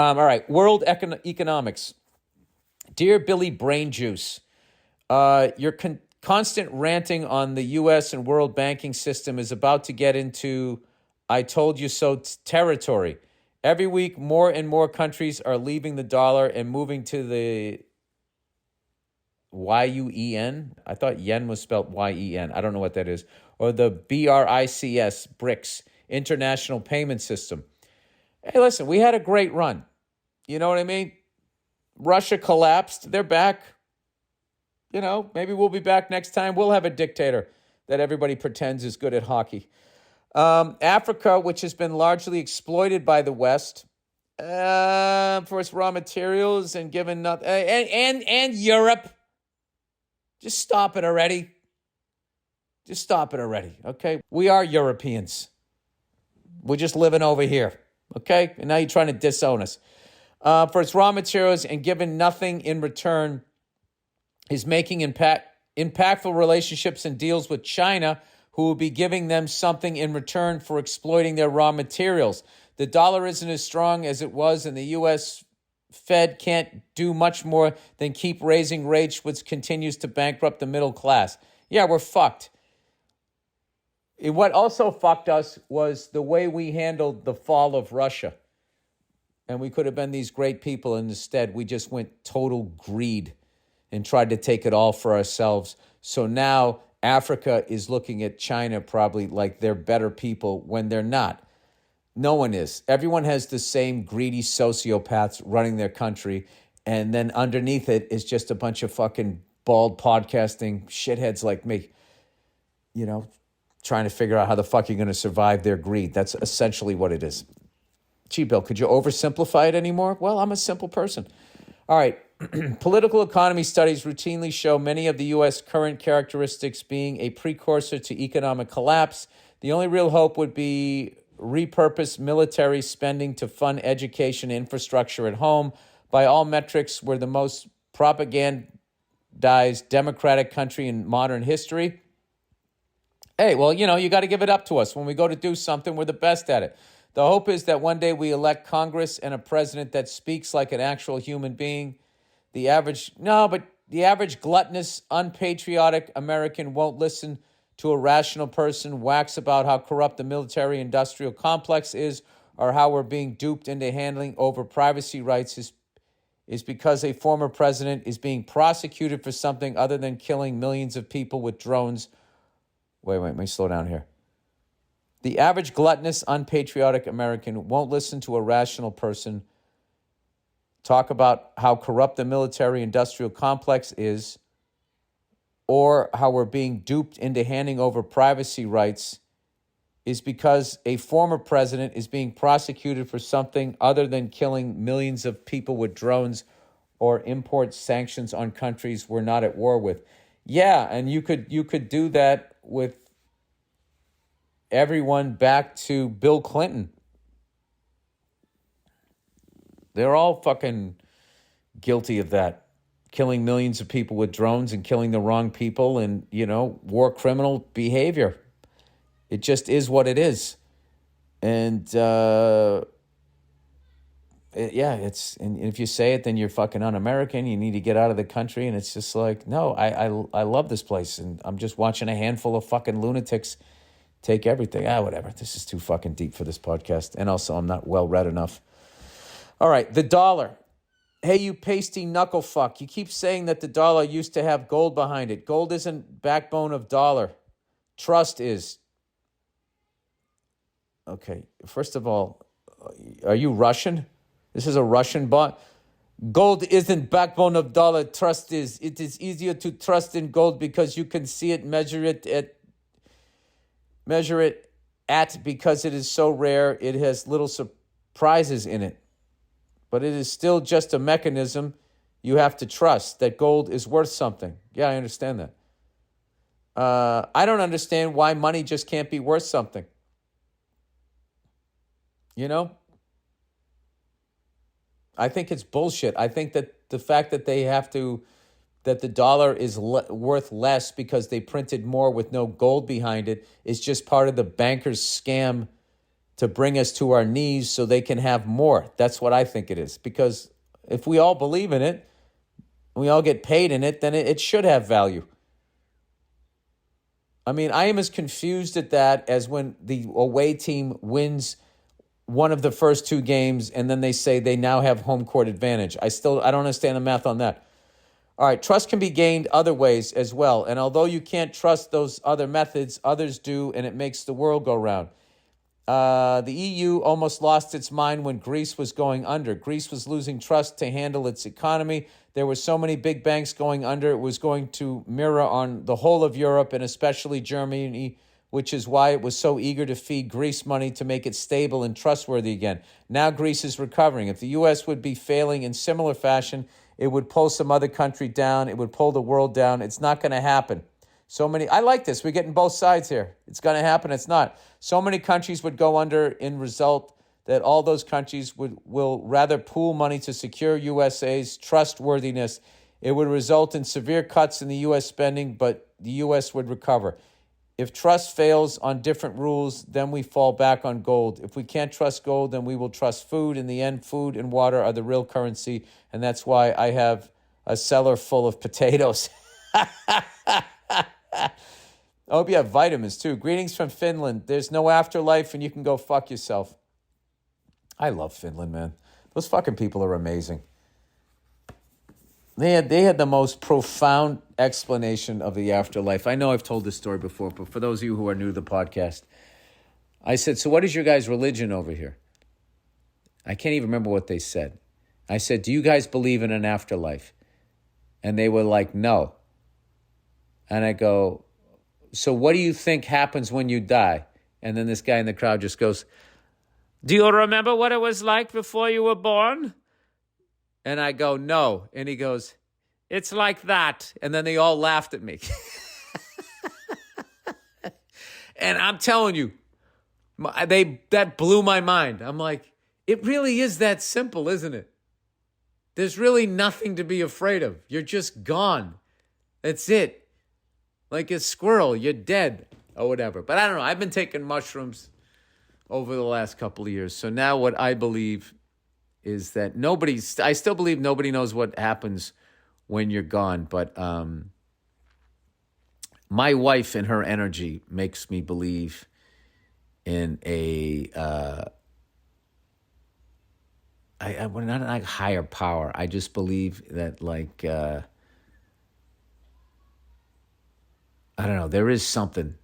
All right, world economics. Dear Billy Brain Juice, your constant ranting on the U.S. and world banking system is about to get into I told you so territory. Every week, more and more countries are leaving the dollar and moving to the YUEN. I thought yen was spelled YEN. I don't know what that is. Or the BRICS, International Payment System. Hey, listen, we had a great run. You know what I mean? Russia collapsed. They're back. You know, maybe we'll be back next time. We'll have a dictator that everybody pretends is good at hockey. Africa, which has been largely exploited by the West for its raw materials and given nothing, and Europe. Just stop it already. Just stop it already, okay? We are Europeans. We're just living over here, okay? And now you're trying to disown us. For its raw materials and given nothing in return, is making impactful relationships and deals with China, who will be giving them something in return for exploiting their raw materials. The dollar isn't as strong as it was, and the U.S. Fed can't do much more than keep raising rates, which continues to bankrupt the middle class. Yeah, we're fucked. What also fucked us was the way we handled the fall of Russia. And we could have been these great people, and instead we just went total greed and tried to take it all for ourselves. So now Africa is looking at China probably like they're better people when they're not. No one is. Everyone has the same greedy sociopaths running their country, and then underneath it is just a bunch of fucking bald podcasting shitheads like me, you know, trying to figure out how the fuck you're going to survive their greed. That's essentially what it is. Gee, Bill, could you oversimplify it anymore? Well, I'm a simple person. All right. Political economy studies routinely show many of the U.S. current characteristics being a precursor to economic collapse. The only real hope would be repurpose military spending to fund education and infrastructure at home. By all metrics, we're the most propagandized democratic country in modern history. Hey, well, you know, you got to give it up to us. When we go to do something, we're the best at it. The hope is that one day we elect Congress and a president that speaks like an actual human being. The average gluttonous, unpatriotic American won't listen to a rational person wax about how corrupt the military-industrial complex is or how we're being duped into handing over privacy rights is because a former president is being prosecuted for something other than killing millions of people with drones. Wait, let me slow down here. The average gluttonous, unpatriotic American won't listen to a rational person talk about how corrupt the military-industrial complex is or how we're being duped into handing over privacy rights is because a former president is being prosecuted for something other than killing millions of people with drones or import sanctions on countries we're not at war with. Yeah, and you could do that with everyone back to Bill Clinton. They're all fucking guilty of that. Killing millions of people with drones and killing the wrong people and, you know, war criminal behavior. It just is what it is. And, and if you say it, then you're fucking un-American. You need to get out of the country. And it's just like, no, I love this place. And I'm just watching a handful of fucking lunatics take everything. Whatever. This is too fucking deep for this podcast. And also, I'm not well read enough. All right, the dollar. Hey, you pasty knuckle fuck. You keep saying that the dollar used to have gold behind it. Gold isn't backbone of dollar. Trust is. Okay, first of all, are you Russian? This is a Russian bot. Gold isn't backbone of dollar. Trust is. It is easier to trust in gold because you can see it, measure it at because it is so rare. It has little surprises in it. But it is still just a mechanism you have to trust that gold is worth something. Yeah, I understand that. I don't understand why money just can't be worth something. You know? I think it's bullshit. I think that the fact that that the dollar is worth less because they printed more with no gold behind it is just part of the bankers' scam to bring us to our knees so they can have more. That's what I think it is. Because if we all believe in it, we all get paid in it, then it should have value. I mean, I am as confused at that as when the away team wins one of the first two games and then they say they now have home court advantage. I don't understand the math on that. All right, trust can be gained other ways as well. And although you can't trust those other methods, others do, and it makes the world go round. The EU almost lost its mind when Greece was going under. Greece was losing trust to handle its economy. There were so many big banks going under, it was going to mirror on the whole of Europe and especially Germany, which is why it was so eager to feed Greece money to make it stable and trustworthy again. Now Greece is recovering. If the U.S. would be failing in similar fashion, it would pull some other country down. It would pull the world down. It's not going to happen. I like this. We're getting both sides here. It's going to happen. It's not. So many countries would go under in result that all those countries will rather pool money to secure USA's trustworthiness. It would result in severe cuts in the U.S. spending, but the U.S. would recover. If trust fails on different rules, then we fall back on gold. If we can't trust gold, then we will trust food. In the end, food and water are the real currency, and that's why I have a cellar full of potatoes. I hope you have vitamins, too. Greetings from Finland. There's no afterlife, and you can go fuck yourself. I love Finland, man. Those fucking people are amazing. They had the most profound explanation of the afterlife. I know I've told this story before, but for those of you who are new to the podcast, I said, so what is your guys' religion over here? I can't even remember what they said. I said, do you guys believe in an afterlife? And they were like, no. And I go, so what do you think happens when you die? And then this guy in the crowd just goes, do you remember what it was like before you were born? And I go, no. And he goes, it's like that. And then they all laughed at me. And I'm telling you, that blew my mind. I'm like, it really is that simple, isn't it? There's really nothing to be afraid of. You're just gone. That's it. Like a squirrel, you're dead or whatever. But I don't know. I've been taking mushrooms over the last couple of years. So now what I believe is that I still believe nobody knows what happens when you're gone. But my wife and her energy makes me believe in not a higher power. I just believe that I don't know, there is something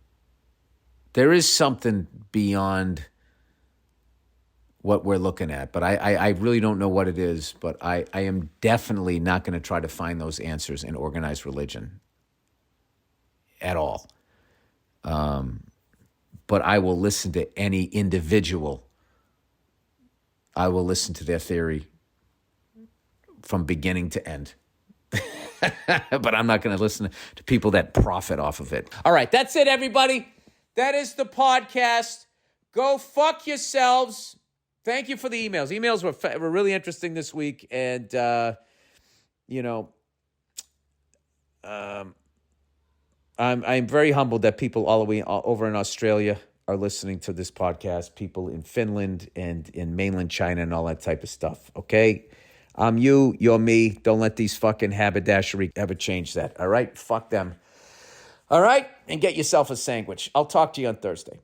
beyond what we're looking at, but I really don't know what it is, but I am definitely not going to try to find those answers in organized religion at all. But I will listen to any individual. I will listen to their theory from beginning to end. But I'm not going to listen to people that profit off of it. All right, that's it, everybody. That is the podcast. Go fuck yourselves. Thank you for the emails. Emails were really interesting this week, and I'm very humbled that people all the way over in Australia are listening to this podcast. People in Finland and in mainland China and all that type of stuff. Okay. I'm you, you're me. Don't let these fucking haberdashery ever change that. All right? Fuck them. All right? And get yourself a sandwich. I'll talk to you on Thursday.